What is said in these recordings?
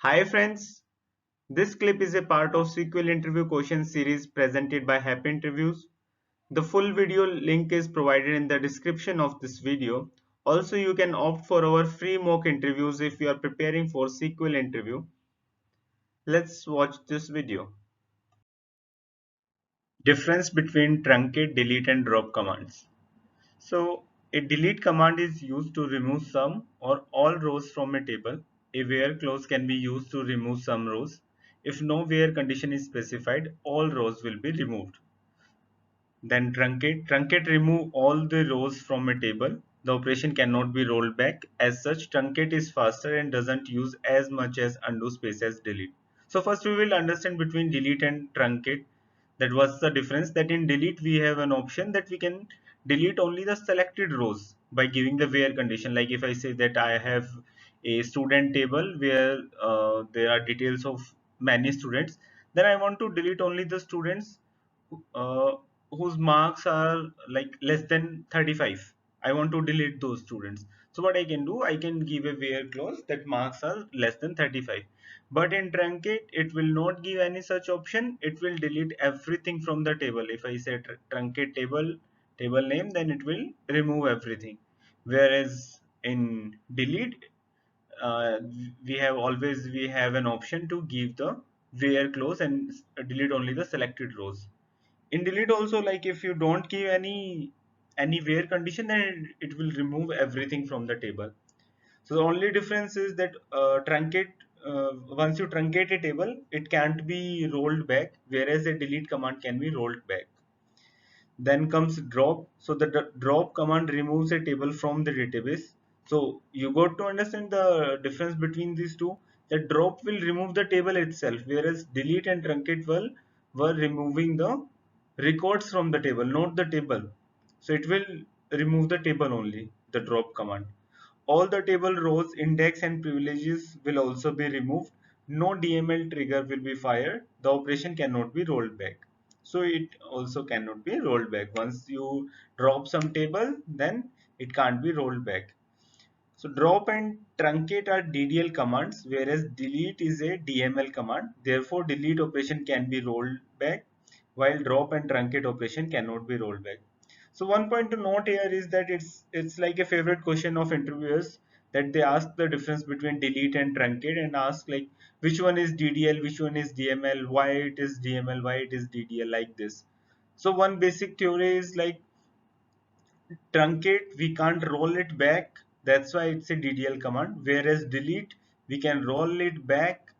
Hi friends, this clip is a part of SQL interview question series presented by Happy Interviews. The full video link is provided in the description of this video. Also, you can opt for our free mock interviews if you are preparing for SQL interview. Let's watch this video. Difference between truncate, delete and drop commands. So, a delete command is used to remove some or all rows from a table. A where clause can be used to remove some rows. If no where condition is specified, all rows will be removed. Then truncate. Truncate remove all the rows from a table. The operation cannot be rolled back. As such, truncate is faster and doesn't use as much as undo space as delete. So first we will understand between delete and truncate. That was the difference, that in delete we have an option that we can delete only the selected rows by giving the where condition. Like if I say that I have a student table where there are details of many students, then I want to delete only the students uh, whose marks are like less than 35. I want to delete those students. So what I can do, I can give a where clause that marks are less than 35. But in truncate, it will not give any such option. It will delete everything from the table. If I say truncate table name, then it will remove everything. Whereas in delete, uh, we have an option to give the where clause and delete only the selected rows. In delete also, like if you don't give any where condition, then it will remove everything from the table. So the only difference is that truncate, once you truncate a table, it can't be rolled back, whereas a delete command can be rolled back. Then comes drop. So the drop command removes a table from the database. So you got to understand the difference between these two. The drop will remove the table itself, whereas delete and truncate were removing the records from the table, not the table. So it will remove the table only, the drop command. All the table rows, index and privileges will also be removed. No DML trigger will be fired. The operation cannot be rolled back. So it also cannot be rolled back. Once you drop some table, then it can't be rolled back. So drop and truncate are DDL commands, whereas delete is a DML command. Therefore, delete operation can be rolled back, while drop and truncate operation cannot be rolled back. So one point to note here is that it's like a favorite question of interviewers, that they ask the difference between delete and truncate and ask like which one is DDL, which one is DML, why it is DML, why it is DDL, like this. So one basic theory is like truncate, we can't roll it back, that's why it's a DDL command, whereas delete we can roll it back,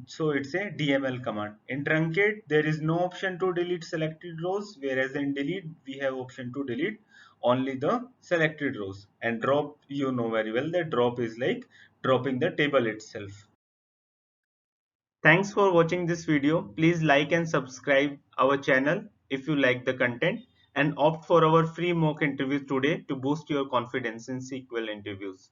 so it's a DML command. In truncate there is no option to delete selected rows, whereas in delete we have option to delete only the selected rows. And drop, you know very well that drop is like dropping the table itself. Thanks for watching this video. Please like and subscribe our channel if you like the content, and opt for our free mock interviews today to boost your confidence in SQL interviews.